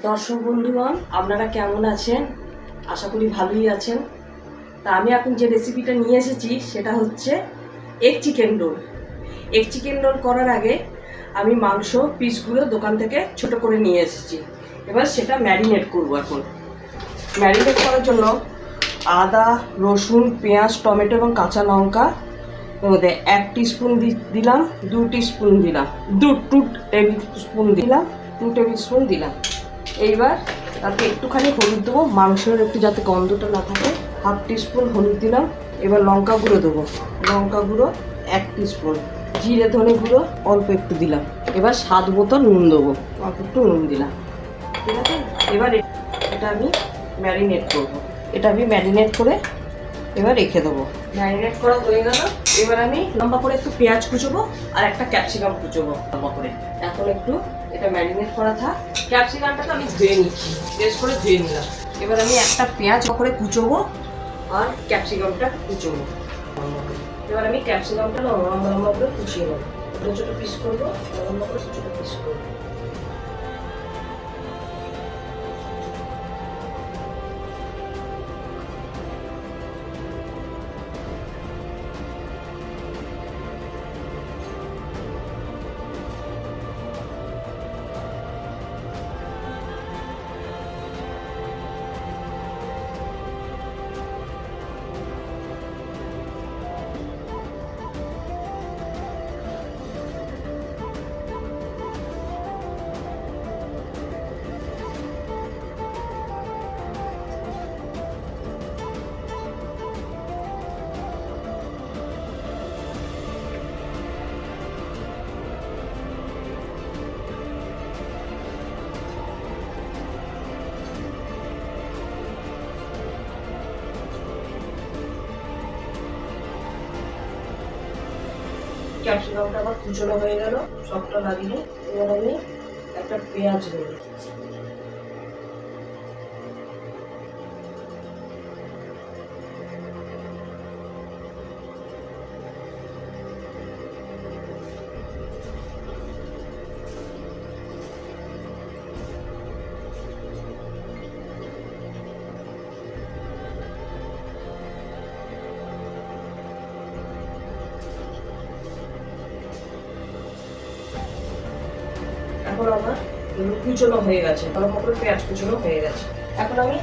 দর্শক বন্ধুগণ, আপনারা কেমন আছেন? আশা করি ভালোই আছেন। তা আমি এখন যে রেসিপিটা নিয়ে এসেছি সেটা হচ্ছে egg chicken roll. Egg chicken roll করার আগে আমি মাংস পিসগুলো দোকান থেকে ছোট করে নিয়ে এসেছি। এবার সেটা ম্যারিনেট করব। এখন ম্যারিনেট করার জন্য আদা, রসুন, পেঁয়াজ, টমেটো এবং কাঁচা লঙ্কা মধ্যে 1 টিস্পুন দিলাম, 2 টিস্পুন দিলাম, 2 টেবিল স্পুন দিলাম, 2 টেবিল স্পুন দিলাম। এইবার তাতে একটুখানি হলুদ দেবো, মাংসের একটু যাতে গন্ধটা না থাকে। 1/2 টিস্পুন হলুদ দিলাম। এবার লঙ্কা গুঁড়ো দেবো, লঙ্কা গুঁড়ো 1 টিস্পুন, জিরে ধনে গুঁড়ো অল্প একটু দিলাম। এবার স্বাদ মতো নুন দেবো, অল্প একটু নুন দিলাম। ঠিক আছে, এবার এটা আমি ম্যারিনেট করবো। এটা আমি ম্যারিনেট করে এবার রেখে দেবো। ম্যারিনেট করা হয়ে গেল। এবার আমি লম্বা করে একটু পেঁয়াজ কুচোবো আর একটা ক্যাপসিকাম কুচোবো লম্বা করে। এখন একটু এটা ম্যারিনেট করা থাক। ক্যাপসিকামটাকে আমি ধুয়ে নিচ্ছি, বেশ করে ধুয়ে নিলাম। এবার আমি একটা পেঁয়াজ করে কুচোবো আর ক্যাপসিকামটা কুচোবো। এবার আমি ক্যাপসিকামটা লম্বা লম্বা করে কুচিয়ে নেবো। ছোটো ছোটো পিস করবো, লম্বা করে ছোটো পিস করবো। ক্যাপসিকামটা আমার কুচনো হয়ে গেল, সবটা লাগিয়ে। এবার আমি একটা পেঁয়াজ দেবো। এখন আমার কুচনো হয়ে গেছে, ভালো করে পেঁয়াজ কুচনো হয়ে গেছে। এখন আমি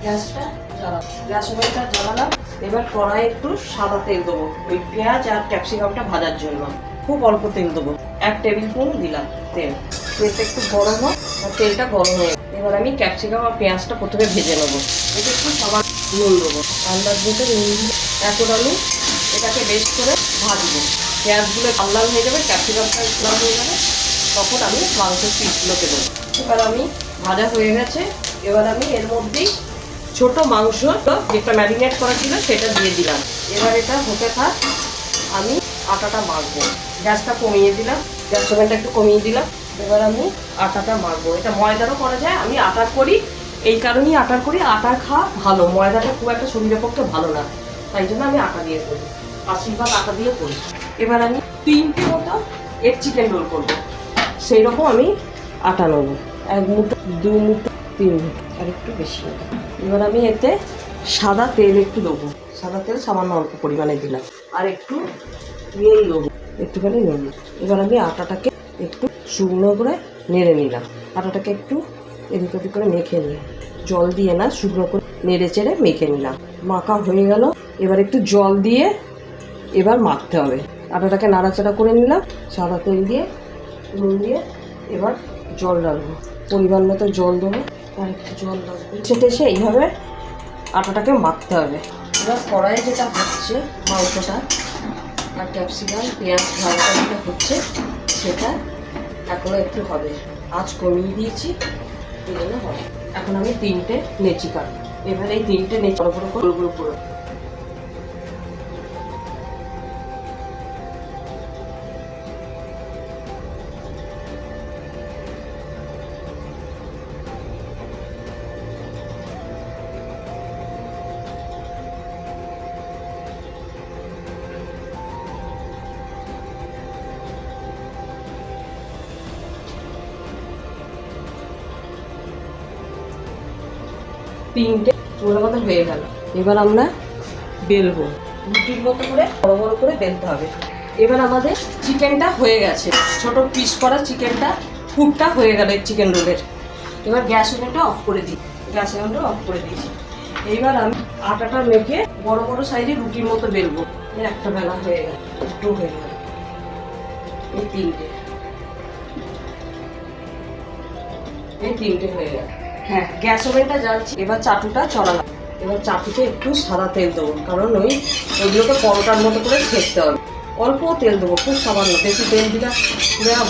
গ্যাসটা জ্বালাবো, গ্যাস ওভেনটা জ্বালালাম। এবার কড়াই একটু সাদা তেল দেবো ওই পেঁয়াজ আর ক্যাপসিকামটা ভাজার জন্য। খুব অল্প তেল দেবো, 1 টেবিল স্পুন দিলাম তেল। তেলটা একটু গরম হোক, তেলটা গরম হয়ে এবার আমি ক্যাপসিকাম আর পেঁয়াজটা প্রথমে ভেজে নেবো। এটা একটু সবার নুন দেবো, আন্দাজ মতো নুন দিয়ে এখন আমি এটাকে বেশ করে ভাজবো। পেঁয়াজগুলো লাল লাল হয়ে যাবে, ক্যাপসিকামটা লাল হয়ে যাবে, তখন আমি মাংসের পিসগুলোকে দেবো। এবার আমি ভাজা হয়ে গেছে। এবার আমি এর মধ্যেই ছোট মাংস যেটা ম্যারিনেট করা ছিল সেটা দিয়ে দিলাম। এবার এটা হতে থাক, আমি আটাটা মাখবো। গ্যাসটা কমিয়ে দিলাম, গ্যাস ওভেনটা একটু কমিয়ে দিলাম। এবার আমি আটাটা মাখবো। এটা ময়দারও করা যায়, আমি আটার করি। এই কারণেই আটার করি, আটার খাওয়া ভালো, ময়দাটা খুব একটা শরীরের পক্ষে ভালো না, তাই জন্য আমি আটা দিয়ে করি। 80% আটা দিয়ে করি। এবার আমি 3টে মতো এগ চিকেন রোল করবো, সেই রকম আমি আটা নেবো। 1 মুঠো, 2 মুঠো, 3 মুঠো, আর একটু বেশি। এবার আমি এতে সাদা তেল একটু দেবো, সাদা তেল সামান্য অল্প পরিমাণে দিলাম। আর একটু নুন দেবো, একটুখানি নুন। এবার আমি আটাটাকে একটু শুকনো করে নেড়ে নিলাম। আটাটাকে একটু এদিক ওদিক করে মেখে নিই, জল দিয়ে না, শুকনো করে নেড়ে চেড়ে মেখে নিলাম। মাখা হয়ে গেল। এবার একটু জল দিয়ে এবার মাখতে হবে। আটাটাকে নাড়াচাড়া করে নিলাম, সাদা তেল দিয়ে নুন দিয়ে। এবার জল ডালবো, পরিমাণ মতো জল দেবো, আর একটু জল লাগবে। সেটা এসে এইভাবে আটাটাকে মাখতে হবে। এবার কড়াইয়ে যেটা হচ্ছে মাংসটা আর ক্যাপসিকাম পেঁয়াজ ভাজা যেটা হচ্ছে সেটা এখনও একটু হবে, আঁচ কমিয়ে দিয়েছি, এই জন্য হবে। এখন আমি 3টে নেচি কাটবো। এবার এই 3টে নেচি বড় বড় করে গুঁড়ো করে তিনটে চুল আমাদের হয়ে গেল। এবার আমরা বেলবো, রুটির মতো করে বড় বড় করে বেলতে হবে। এবার আমাদের চিকেনটা হয়ে গেছে, ছোট পিস করা চিকেনটা পুরটা হয়ে গেল এই চিকেন রোলের। এবার গ্যাস ওভেনটা অফ করে দিই, গ্যাস ওভেনটা অফ করে দিয়েছি। এইবার আমি আটাটা মেখে বড় বড় সাইজে রুটির মতো বেলবো। একটা বেলা হয়ে গেল, দুটো হয়ে গেল, এই তিনটে হয়ে গেল। হ্যাঁ, গ্যাস ওভেনটা জ্বালছি। এবার চাটুটা চড়ালাম। এবার চাটুতে একটু সাদা তেল দেবো, কারণ ওইগুলোকে পরোটার মতো করে সেঁকতে হবে। অল্প তেল দেবো, খুব সামান্য, বেশি তেল দিলে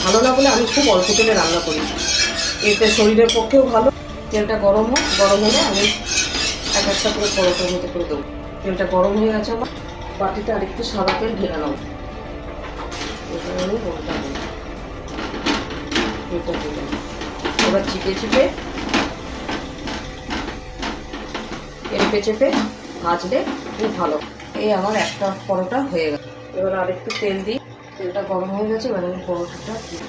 ভালো না বলে আমি খুব অল্প তেলে রান্না করি। এতে শরীরের পক্ষেও ভালো। তেলটা গরম হোক, গরম হলে আমি এক একটা করে পরোটার মতো করে দেবো। তেলটা গরম হয়ে গেছে, আমার বাটিতে আরেকটু সাদা তেল ঢেলে নেবো। এবার আমি পরোটা দেবো, এটা দিলাম। এবার চিপে চেপে ভাজলে খুব ভালো। এই আমার একটা পরোটা হয়ে গেল। এবার আরেকটু তেল দিই, তেলটা গরম হয়ে গেছে। এবার আমি পরোটাটা দিই।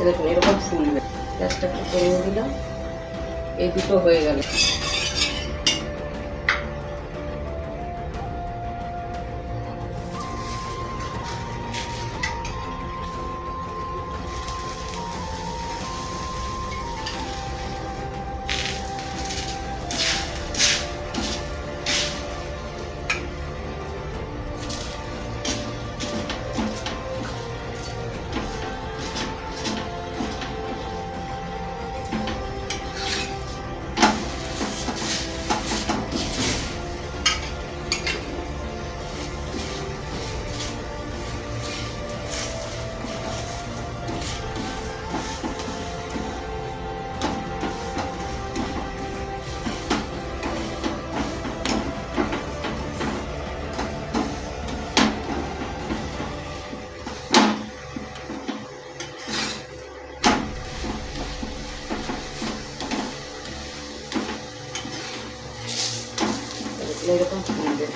দেখুন এরকম ফুলবে। গ্যাসটা একটু কমিয়ে দিলাম, এই দুটো হয়ে গেল। এরকম ফুলবে।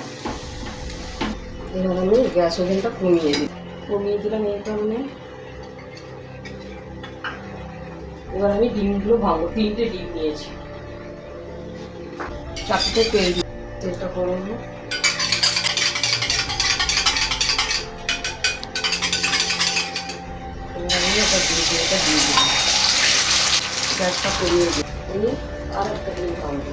এবার আমি গ্যাস ওভেনটা কমিয়ে দিলাম এই কারণে। এবার আমি ডিমগুলো ভাঙবো। 3টে ডিম নিয়েছি। চারটে তেল দিই, তেলটা গরম হোক। এবার আমি এটা দিয়ে দিই, গ্যাসটা কমিয়ে দিই। আমি আর একটা ডিম ভাঙবো।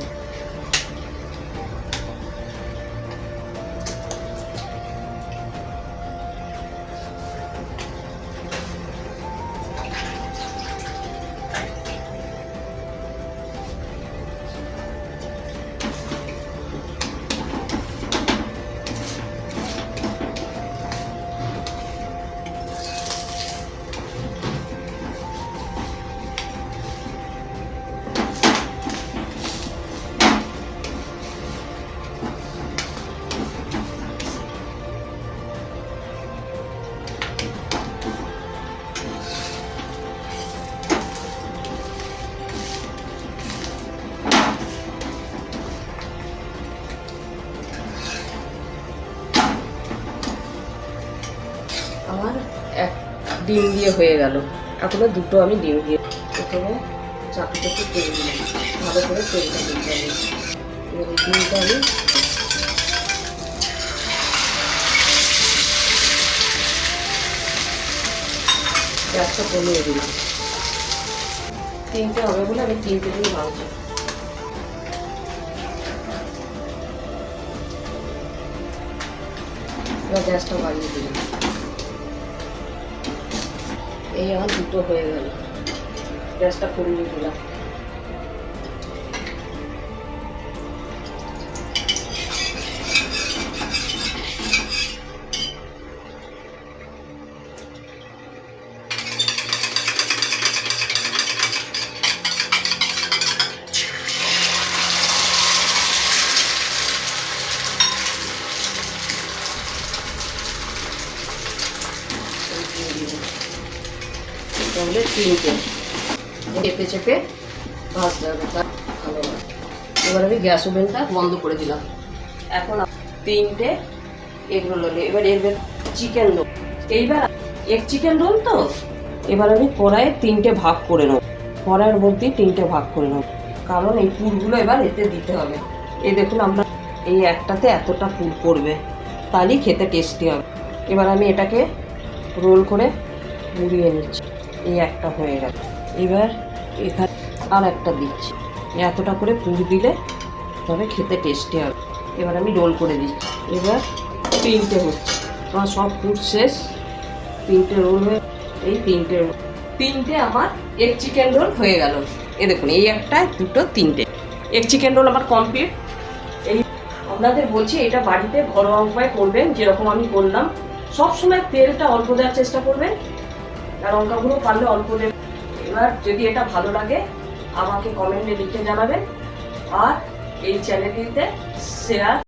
আমার এক ডিম দিয়ে হয়ে গেল। এখনো দুটো আমি ডিম দিয়ে প্রথমে চাটুতে একটু তেল দিলাম, ভালো করে তেলটা দিতে হবে। এবার এই ডিমটা আমি গ্যাসটা কমিয়ে দিলাম। 3টে হবে বলে আমি 3টে দিয়ে ভাঙছি। এবার গ্যাসটা বাড়িয়ে দিলাম। এই আমার দুটো হয়ে গেল। গ্যাসটা কমিয়ে দিলাম। তিনটে চেপে চেপে ভাজতে হবে, ভালো হয়। এবার আমি গ্যাস ওভেনটা বন্ধ করে দিলাম। এখন তিনটে এগ রোল হলো। এবার এর চিকেন রোল, এইবার এগ চিকেন রোল তো এবার আমি কড়াইয়ে তিনটে ভাগ করে নেব, কড়াইয়ের মধ্যে তিনটে ভাগ করে নেব, কারণ এই পুরগুলো এবার এতে দিতে হবে। এই দেখুন আমরা এই একটাতে এতটা পুর পড়বে, তাহলেই খেতে টেস্টি হবে। এবার আমি এটাকে রোল করে মুড়িয়ে নিচ্ছি। এই একটা হয়ে গেল। এবার এখানে আর একটা দিচ্ছি, এতটা করে পুর দিলে তবে খেতে টেস্টি হবে। এবার আমি রোল করে দিচ্ছি। এবার তিনটে হচ্ছে, আমার সব পুর শেষ, তিনটে রোল হয়ে এই তিনটে আমার এগ চিকেন রোল হয়ে গেল। এই দেখুন এই একটা দুটো তিনটে এগ চিকেন রোল আমার কমপ্লিট। এই আপনাদের বলছি এটা বাড়িতে ঘরোয়া উপায় করবেন, যেরকম আমি করলাম। সবসময় তেলটা অল্প দেওয়ার চেষ্টা করবেন, আর লঙ্কাগুলো পারলে অল্প দেবেন। এবার যদি এটা ভালো লাগে আমাকে কমেন্টে লিখে জানাবেন, আর এই চ্যানেলটিতে শেয়ার